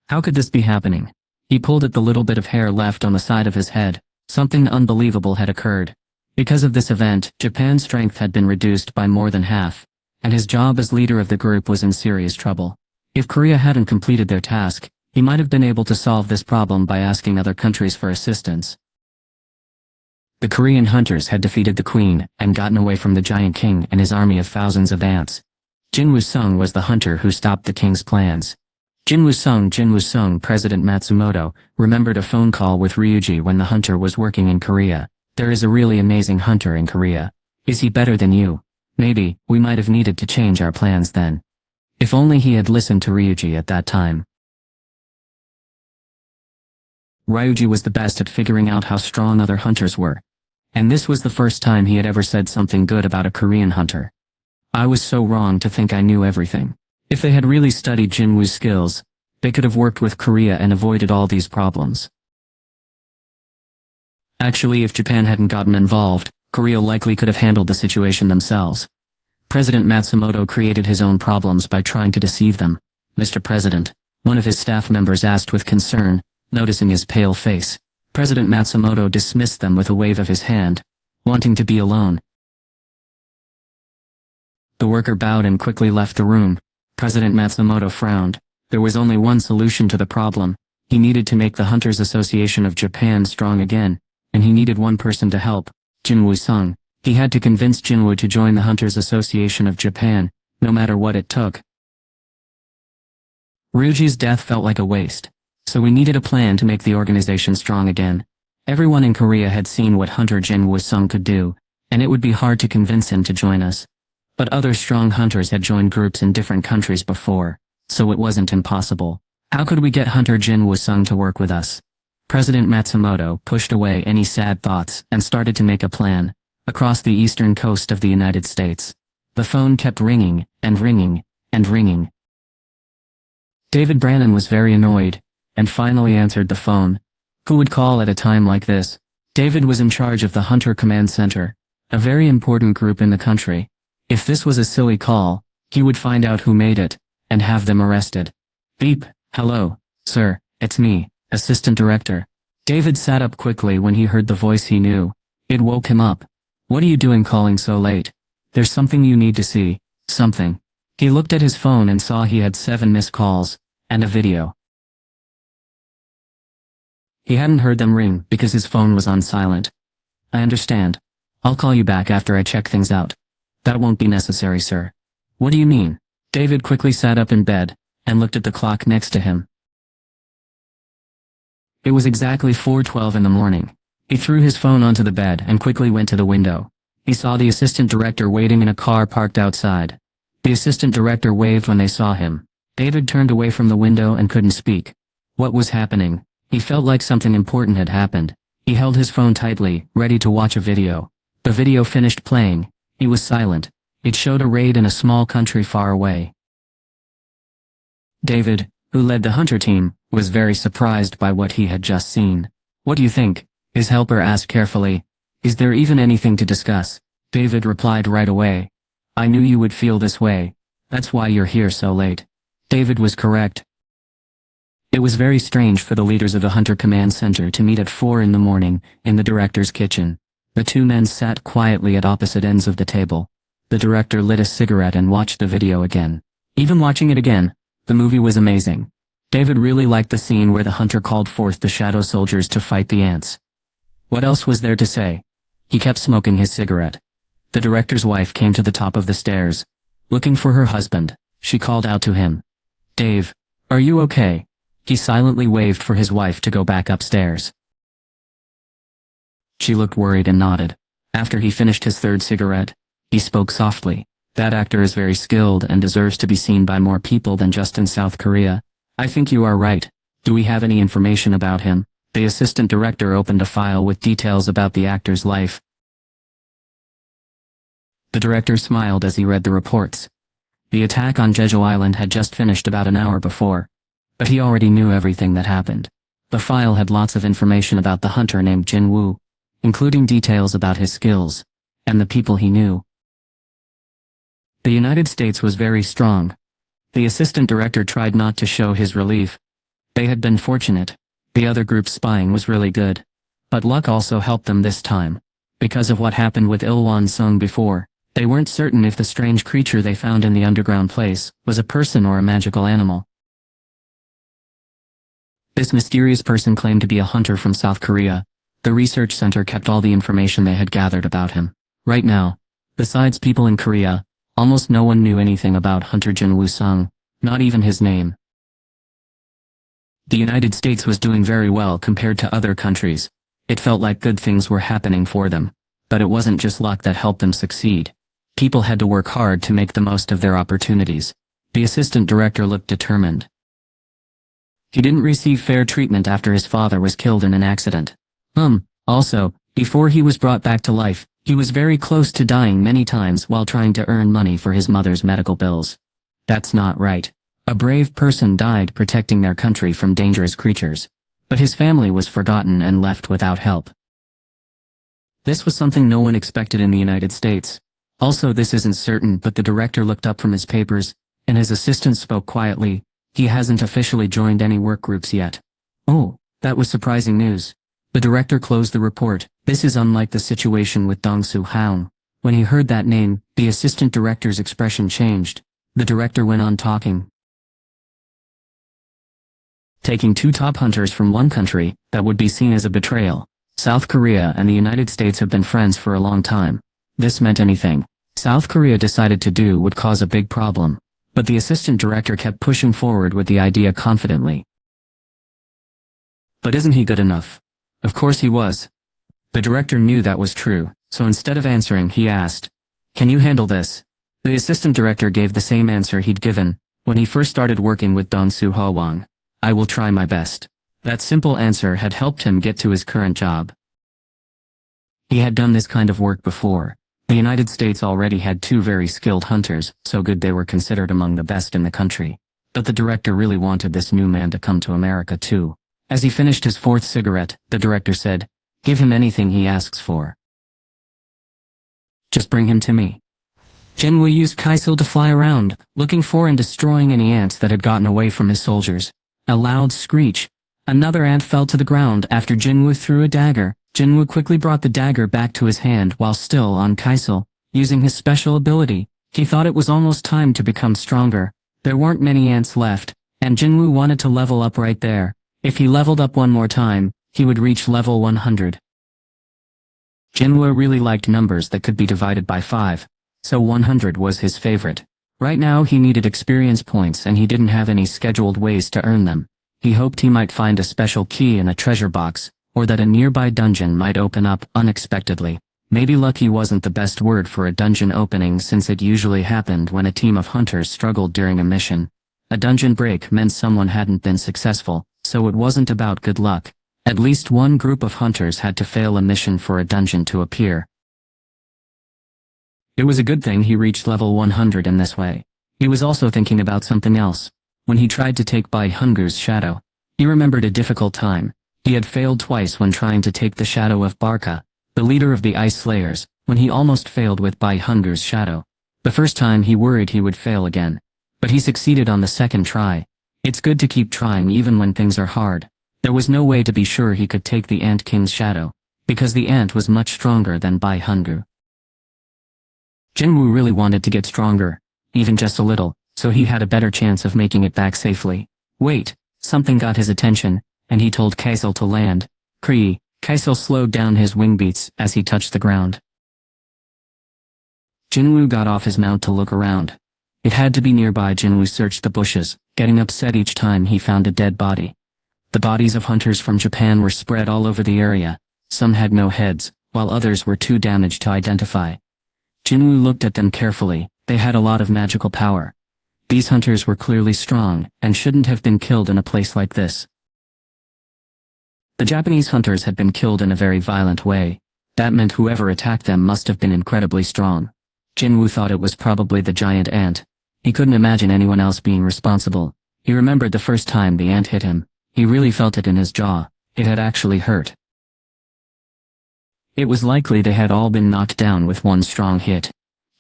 How could this be happening? He pulled at the little bit of hair left on the side of his head. Something unbelievable had occurred. Because of this event, Japan's strength had been reduced by more than half, and his job as leader of the group was in serious trouble. If Korea hadn't completed their task, he might have been able to solve this problem by asking other countries for assistance. The Korean hunters had defeated the queen and gotten away from the giant king and his army of thousands of ants. Jin Woo-sung was the hunter who stopped the king's plans. Jin Woo-sung, President Matsumoto, remembered a phone call with Ryuji when the hunter was working in Korea. There is a really amazing hunter in Korea. Is he better than you? Maybe, we might have needed to change our plans then. If only he had listened to Ryuji at that time. Ryuji was the best at figuring out how strong other hunters were. And this was the first time he had ever said something good about a Korean hunter. I was so wrong to think I knew everything. If they had really studied Jin Woo's skills, they could have worked with Korea and avoided all these problems. Actually, if Japan hadn't gotten involved, Korea likely could have handled the situation themselves. President Matsumoto created his own problems by trying to deceive them. Mr. President, one of his staff members asked with concern, noticing his pale face. President Matsumoto dismissed them with a wave of his hand, wanting to be alone. The worker bowed and quickly left the room. President Matsumoto frowned. There was only one solution to the problem. He needed to make the Hunters Association of Japan strong again, and he needed one person to help, Jin Woo-sung. He had to convince Jin Woo to join the Hunters Association of Japan, no matter what it took. Ryuji's death felt like a waste. So we needed a plan to make the organization strong again. Everyone in Korea had seen what Hunter Jin Woo-sung could do, and it would be hard to convince him to join us. But other strong hunters had joined groups in different countries before, so it wasn't impossible. How could we get Hunter Jin Woo-sung to work with us? President Matsumoto pushed away any sad thoughts and started to make a plan. Across the eastern coast of the United States, the phone kept ringing and ringing and ringing. David Brannon was very annoyed, and finally answered the phone. Who would call at a time like this? David was in charge of the Hunter Command Center, a very important group in the country. If this was a silly call, he would find out who made it, and have them arrested. Beep, hello, sir, it's me, Assistant Director. David sat up quickly when he heard the voice he knew. It woke him up. What are you doing calling so late? There's something you need to see. Something. He looked at his phone and saw he had 7 missed calls, and a video. He hadn't heard them ring because his phone was on silent. I understand. I'll call you back after I check things out. That won't be necessary, sir. What do you mean? David quickly sat up in bed and looked at the clock next to him. It was exactly 4:12 in the morning. He threw his phone onto the bed and quickly went to the window. He saw the assistant director waiting in a car parked outside. The assistant director waved when they saw him. David turned away from the window and couldn't speak. What was happening? He felt like something important had happened. He held his phone tightly, ready to watch a video. The video finished playing. He was silent. It showed a raid in a small country far away. David, who led the hunter team, was very surprised by what he had just seen. What do you think? His helper asked carefully. Is there even anything to discuss? David replied right away. I knew you would feel this way. That's why you're here so late. David was correct. It was very strange for the leaders of the Hunter Command Center to meet at 4 in the morning in the director's kitchen. The two men sat quietly at opposite ends of the table. The director lit a cigarette and watched the video again. Even watching it again, the movie was amazing. David really liked the scene where the hunter called forth the shadow soldiers to fight the ants. What else was there to say? He kept smoking his cigarette. The director's wife came to the top of the stairs. Looking for her husband, she called out to him. Dave, are you okay? He silently waved for his wife to go back upstairs. She looked worried and nodded. After he finished his 3rd cigarette, he spoke softly. That actor is very skilled and deserves to be seen by more people than just in South Korea. I think you are right. Do we have any information about him? The assistant director opened a file with details about the actor's life. The director smiled as he read the reports. The attack on Jeju Island had just finished about an hour before. But he already knew everything that happened. The file had lots of information about the hunter named Jin Woo, including details about his skills, and the people he knew. The United States was very strong. The assistant director tried not to show his relief. They had been fortunate. The other group's spying was really good. But luck also helped them this time. Because of what happened with Ilwan Sung before, they weren't certain if the strange creature they found in the underground place was a person or a magical animal. This mysterious person claimed to be a hunter from South Korea. The research center kept all the information they had gathered about him. Right now, besides people in Korea, almost no one knew anything about Hunter Jin Woo-sung, not even his name. The United States was doing very well compared to other countries. It felt like good things were happening for them. But it wasn't just luck that helped them succeed. People had to work hard to make the most of their opportunities. The assistant director looked determined. He didn't receive fair treatment after his father was killed in an accident. Also, before he was brought back to life, he was very close to dying many times while trying to earn money for his mother's medical bills. That's not right. A brave person died protecting their country from dangerous creatures. But his family was forgotten and left without help. This was something no one expected in the United States. Also, this isn't certain, but the director looked up from his papers, and his assistant spoke quietly. He hasn't officially joined any work groups yet. Oh, that was surprising news. The director closed the report. This is unlike the situation with Dong Soo-houng. When he heard that name, the assistant director's expression changed. The director went on talking. Taking two top hunters from one country, that would be seen as a betrayal. South Korea and the United States have been friends for a long time. This meant anything South Korea decided to do would cause a big problem. But the assistant director kept pushing forward with the idea confidently. But isn't he good enough? Of course he was. The director knew that was true, so instead of answering, he asked, "Can you handle this?" The assistant director gave the same answer he'd given when he first started working with Dong Soo-houng. "I will try my best." That simple answer had helped him get to his current job. He had done this kind of work before. The United States already had two very skilled hunters, so good they were considered among the best in the country. But the director really wanted this new man to come to America too. As he finished his fourth cigarette, the director said, "Give him anything he asks for. Just bring him to me." Jinwoo used Kaisil to fly around, looking for and destroying any ants that had gotten away from his soldiers. A loud screech. Another ant fell to the ground after Jinwoo threw a dagger. Jinwoo quickly brought the dagger back to his hand while still on Kaisil. Using his special ability, he thought it was almost time to become stronger. There weren't many ants left, and Jinwoo wanted to level up right there. If he leveled up one more time, he would reach level 100. Jinwoo really liked numbers that could be divided by 5, so 100 was his favorite. Right now he needed experience points and he didn't have any scheduled ways to earn them. He hoped he might find a special key in a treasure box, or that a nearby dungeon might open up unexpectedly. Maybe lucky wasn't the best word for a dungeon opening, since it usually happened when a team of hunters struggled during a mission. A dungeon break meant someone hadn't been successful, so it wasn't about good luck. At least one group of hunters had to fail a mission for a dungeon to appear. It was a good thing he reached level 100 in this way. He was also thinking about something else. When he tried to take Bai Hungu's shadow, he remembered a difficult time. He had failed twice when trying to take the shadow of Barca, the leader of the Ice Slayers, when he almost failed with Bai Hungu's shadow. The first time he worried he would fail again. But he succeeded on the second try. It's good to keep trying even when things are hard. There was no way to be sure he could take the Ant King's shadow, because the ant was much stronger than Bai Hungu. Jinwoo really wanted to get stronger, even just a little, so he had a better chance of making it back safely. Wait, something got his attention, and he told Kaisil to land. Kree, Kaisil slowed down his wing beats as he touched the ground. Jinwoo got off his mount to look around. It had to be nearby. Jinwoo searched the bushes, getting upset each time he found a dead body. The bodies of hunters from Japan were spread all over the area. Some had no heads, while others were too damaged to identify. Jinwoo looked at them carefully. They had a lot of magical power. These hunters were clearly strong, and shouldn't have been killed in a place like this. The Japanese hunters had been killed in a very violent way. That meant whoever attacked them must have been incredibly strong. Jinwoo thought it was probably the giant ant. He couldn't imagine anyone else being responsible. He remembered the first time the ant hit him. He really felt it in his jaw. It had actually hurt. It was likely they had all been knocked down with one strong hit.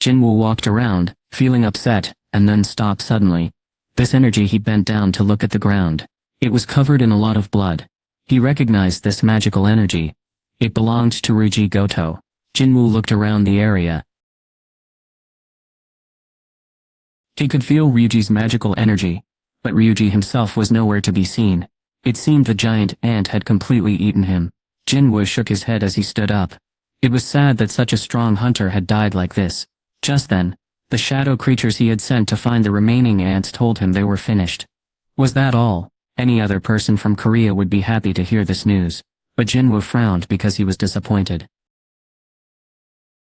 Jinwoo walked around, feeling upset, and then stopped suddenly. This energy. He bent down to look at the ground. It was covered in a lot of blood. He recognized this magical energy. It belonged to Ryuji Goto. Jinwoo looked around the area. He could feel Ryuji's magical energy, but Ryuji himself was nowhere to be seen. It seemed the giant ant had completely eaten him. Jinwoo shook his head as he stood up. It was sad that such a strong hunter had died like this. Just then, the shadow creatures he had sent to find the remaining ants told him they were finished. Was that all? Any other person from Korea would be happy to hear this news, but Jinwoo frowned because he was disappointed.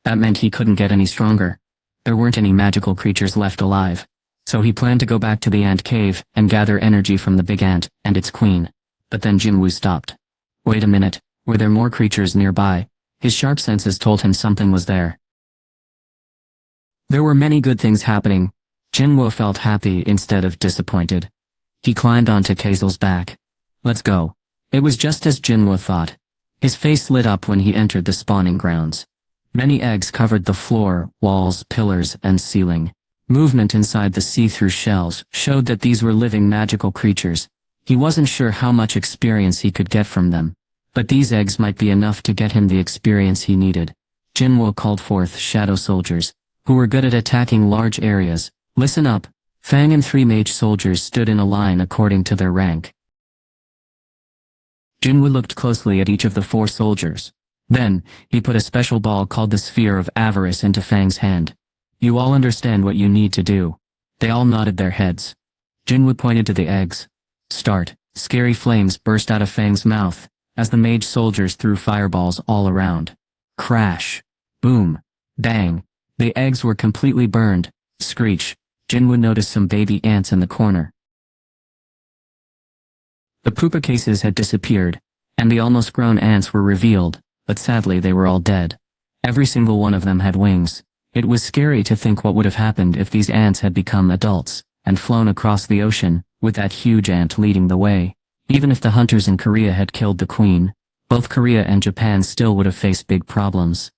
That meant he couldn't get any stronger. There weren't any magical creatures left alive, so he planned to go back to the ant cave and gather energy from the big ant and its queen. But then Jinwoo stopped. Wait a minute, were there more creatures nearby? His sharp senses told him something was there. There were many good things happening. Jinwoo felt happy instead of disappointed. He climbed onto Keizel's back. Let's go. It was just as Jinwoo thought. His face lit up when he entered the spawning grounds. Many eggs covered the floor, walls, pillars, and ceiling. Movement inside the see-through shells showed that these were living magical creatures. He wasn't sure how much experience he could get from them, but these eggs might be enough to get him the experience he needed. Jinwoo called forth shadow soldiers, who were good at attacking large areas. Listen up. Fang and 3 mage soldiers stood in a line according to their rank. Jinwoo looked closely at each of the 4 soldiers. Then, he put a special ball called the Sphere of Avarice into Fang's hand. You all understand what you need to do. They all nodded their heads. Jinwoo pointed to the eggs. Start. Scary flames burst out of Fang's mouth, as the mage soldiers threw fireballs all around. Crash. Boom. Bang. The eggs were completely burned. Screech. Jinwoo noticed some baby ants in the corner. The pupa cases had disappeared, and the almost grown ants were revealed, but sadly they were all dead. Every single one of them had wings. It was scary to think what would have happened if these ants had become adults, and flown across the ocean, with that huge ant leading the way. Even if the hunters in Korea had killed the queen, both Korea and Japan still would have faced big problems.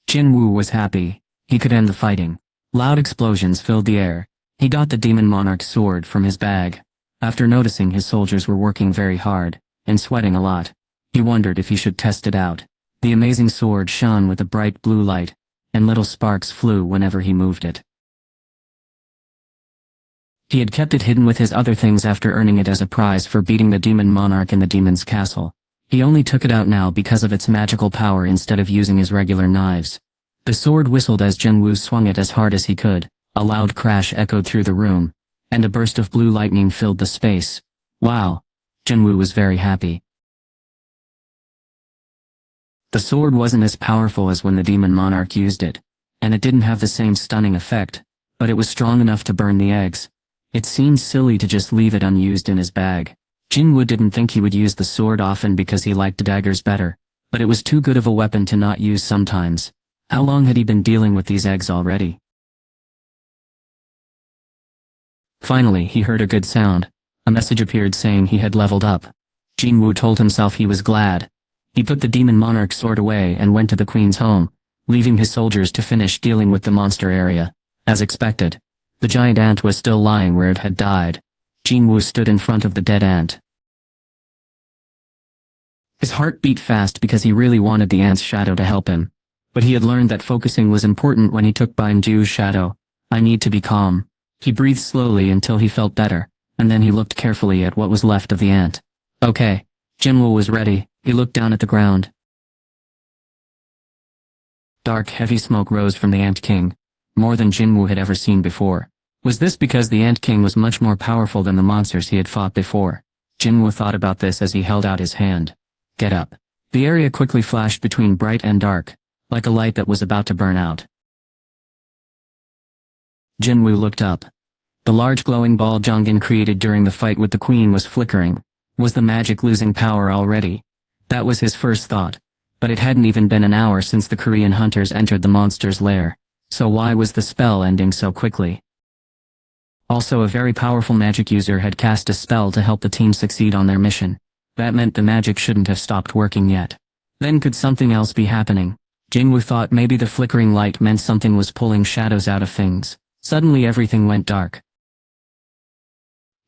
Jinwoo was happy. He could end the fighting. Loud explosions filled the air. He got the demon monarch's sword from his bag. After noticing his soldiers were working very hard, and sweating a lot, he wondered if he should test it out. The amazing sword shone with a bright blue light, and little sparks flew whenever he moved it. He had kept it hidden with his other things after earning it as a prize for beating the demon monarch in the demon's castle. He only took it out now because of its magical power instead of using his regular knives. The sword whistled as Jinwoo swung it as hard as he could. A loud crash echoed through the room, and a burst of blue lightning filled the space. Wow! Jinwoo was very happy. The sword wasn't as powerful as when the demon monarch used it, and it didn't have the same stunning effect, but it was strong enough to burn the eggs. It seemed silly to just leave it unused in his bag. Jinwoo didn't think he would use the sword often because he liked daggers better, but it was too good of a weapon to not use sometimes. How long had he been dealing with these eggs already? Finally, he heard a good sound. A message appeared saying he had leveled up. Jinwoo told himself he was glad. He put the demon monarch's sword away and went to the queen's home, leaving his soldiers to finish dealing with the monster area. As expected, the giant ant was still lying where it had died. Jinwoo stood in front of the dead ant. His heart beat fast because he really wanted the ant's shadow to help him. But he had learned that focusing was important when he took Baimju's shadow. I need to be calm. He breathed slowly until he felt better, and then he looked carefully at what was left of the ant. Okay. Jinwoo was ready. He looked down at the ground. Dark, heavy smoke rose from the Ant King, more than Jinwoo had ever seen before. Was this because the Ant King was much more powerful than the monsters he had fought before? Jinwoo thought about this as he held out his hand. Get up. The area quickly flashed between bright and dark, like a light that was about to burn out. Jinwoo looked up. The large glowing ball Jonggin created during the fight with the queen was flickering. Was the magic losing power already? That was his first thought. But it hadn't even been an hour since the Korean hunters entered the monster's lair. So why was the spell ending so quickly? Also, a very powerful magic user had cast a spell to help the team succeed on their mission. That meant the magic shouldn't have stopped working yet. Then could something else be happening? Jinwoo thought maybe the flickering light meant something was pulling shadows out of things. Suddenly everything went dark.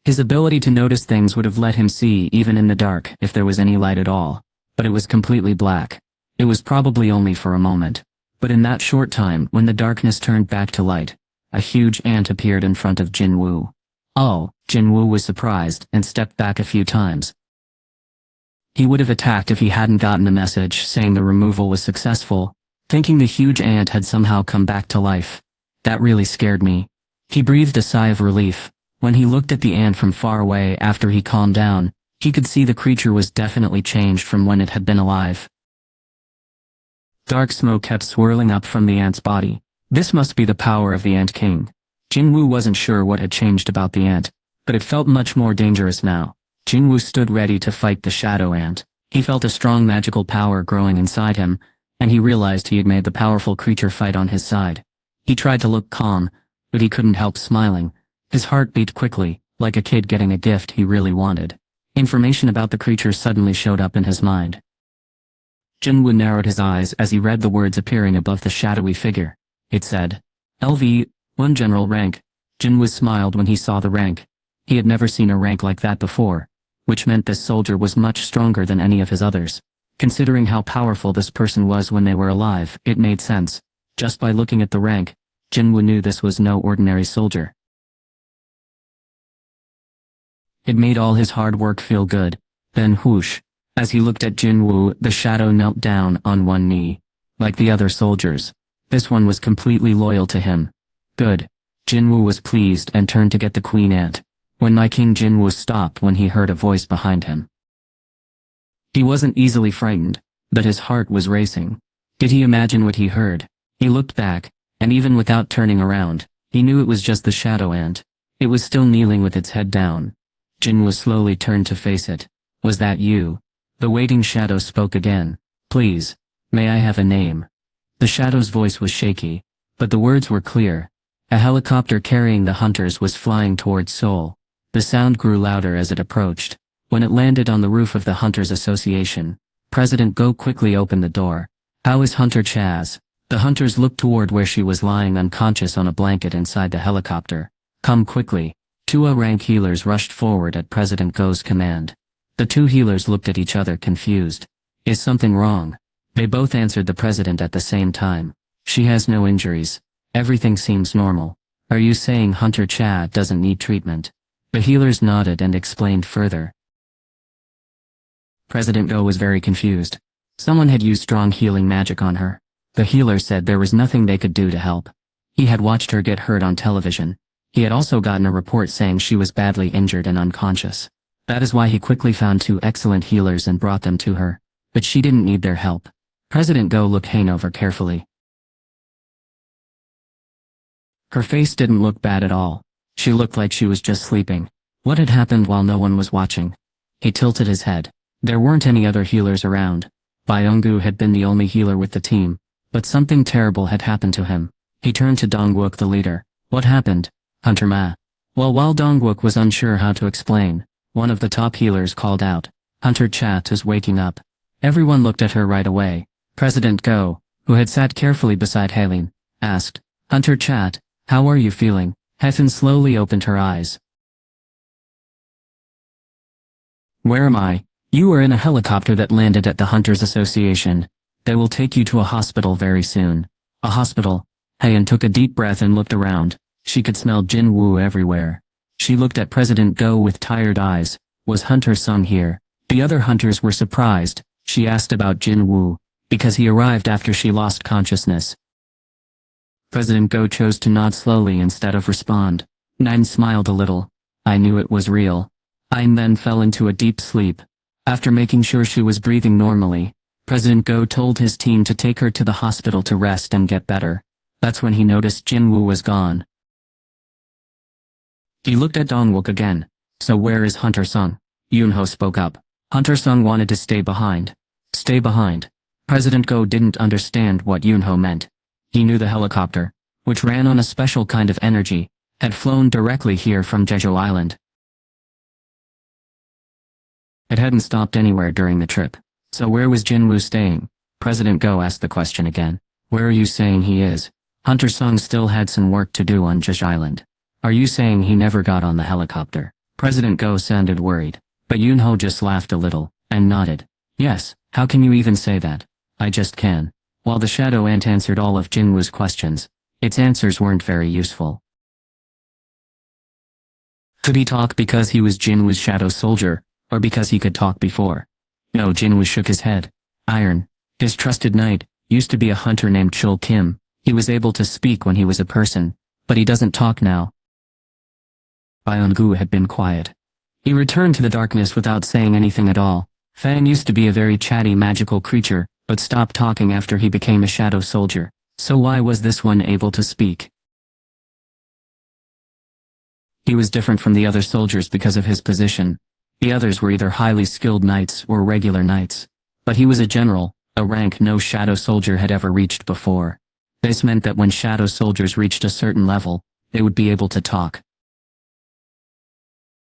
His ability to notice things would have let him see even in the dark if there was any light at all, but it was completely black. It was probably only for a moment. But in that short time, when the darkness turned back to light, a huge ant appeared in front of Jinwoo. Oh, Jinwoo was surprised and stepped back a few times. He would have attacked if he hadn't gotten a message saying the removal was successful, thinking the huge ant had somehow come back to life. That really scared me. He breathed a sigh of relief. When he looked at the ant from far away after he calmed down, he could see the creature was definitely changed from when it had been alive. Dark smoke kept swirling up from the ant's body. This must be the power of the Ant King. Jinwoo wasn't sure what had changed about the ant, but it felt much more dangerous now. Jinwoo stood ready to fight the shadow ant. He felt a strong magical power growing inside him, and he realized he had made the powerful creature fight on his side. He tried to look calm, but he couldn't help smiling. His heart beat quickly, like a kid getting a gift he really wanted. Information about the creature suddenly showed up in his mind. Jinwoo narrowed his eyes as he read the words appearing above the shadowy figure. It said, LV, 1 general rank. Jinwoo smiled when he saw the rank. He had never seen a rank like that before, which meant this soldier was much stronger than any of his others. Considering how powerful this person was when they were alive, it made sense. Just by looking at the rank, Jinwoo knew this was no ordinary soldier. It made all his hard work feel good. Then whoosh. As he looked at Jinwoo, the shadow knelt down on one knee. Like the other soldiers, this one was completely loyal to him. Good. Jinwoo was pleased and turned to get the queen ant. When my king Jinwoo stopped when he heard a voice behind him. He wasn't easily frightened, but his heart was racing. Did he imagine what he heard? He looked back, and even without turning around, he knew it was just the shadow ant. It was still kneeling with its head down. Jinwoo slowly turned to face it. Was that you? The waiting shadow spoke again. Please, may I have a name? The shadow's voice was shaky, but the words were clear. A helicopter carrying the hunters was flying towards Seoul. The sound grew louder as it approached. When it landed on the roof of the Hunters Association, President Go quickly opened the door. How is Hunter Chaz? The hunters looked toward where she was lying unconscious on a blanket inside the helicopter. Come quickly. 2 A-rank healers rushed forward at President Go's command. The 2 healers looked at each other confused. Is something wrong? They both answered the president at the same time. She has no injuries. Everything seems normal. Are you saying Hunter Cha doesn't need treatment? The healers nodded and explained further. President Go was very confused. Someone had used strong healing magic on her. The healer said there was nothing they could do to help. He had watched her get hurt on television. He had also gotten a report saying she was badly injured and unconscious. That is why he quickly found 2 excellent healers and brought them to her. But she didn't need their help. President Go looked Hanover carefully. Her face didn't look bad at all. She looked like she was just sleeping. What had happened while no one was watching? He tilted his head. There weren't any other healers around. Byung-gu had been the only healer with the team, but something terrible had happened to him. He turned to Dongwook, the leader. What happened? Hunter Ma. Well, while Dongwook was unsure how to explain, one of the top healers called out, Hunter Chat is waking up. Everyone looked at her right away. President Go, who had sat carefully beside Halin, asked, Hunter Chat, how are you feeling? Hethan slowly opened her eyes. Where am I? You are in a helicopter that landed at the Hunters Association. They will take you to a hospital very soon. A hospital? Hayan took a deep breath and looked around. She could smell Jinwoo everywhere. She looked at President Go with tired eyes. Was Hunter Sung here? The other hunters were surprised. She asked about Jinwoo, because he arrived after she lost consciousness. President Go chose to nod slowly instead of respond. Nine smiled a little. I knew it was real. Ayn then fell into a deep sleep. After making sure she was breathing normally, President Go told his team to take her to the hospital to rest and get better. That's when he noticed Jinwoo was gone. He looked at Dongwook again. So where is Hunter Sung? Yoonho spoke up. Hunter Sung wanted to stay behind. Stay behind. President Go didn't understand what Yoonho meant. He knew the helicopter, which ran on a special kind of energy, had flown directly here from Jeju Island. It hadn't stopped anywhere during the trip. So where was Jinwoo staying? President Go asked the question again. Where are you saying he is? Hunter Sung still had some work to do on Jeju Island. Are you saying he never got on the helicopter? President Go sounded worried, but Yunho just laughed a little, and nodded. Yes, how can you even say that? I just can. While the shadow ant answered all of Jinwoo's questions, its answers weren't very useful. Could he talk because he was Jinwoo's shadow soldier, or because he could talk before? No, Jinwoo shook his head. Iron, his trusted knight, used to be a hunter named Chul Kim. He was able to speak when he was a person, but he doesn't talk now. Byung-gu had been quiet. He returned to the darkness without saying anything at all. Fang used to be a very chatty magical creature, but stopped talking after he became a shadow soldier. So why was this one able to speak? He was different from the other soldiers because of his position. The others were either highly skilled knights or regular knights. But he was a general, a rank no shadow soldier had ever reached before. This meant that when shadow soldiers reached a certain level, they would be able to talk.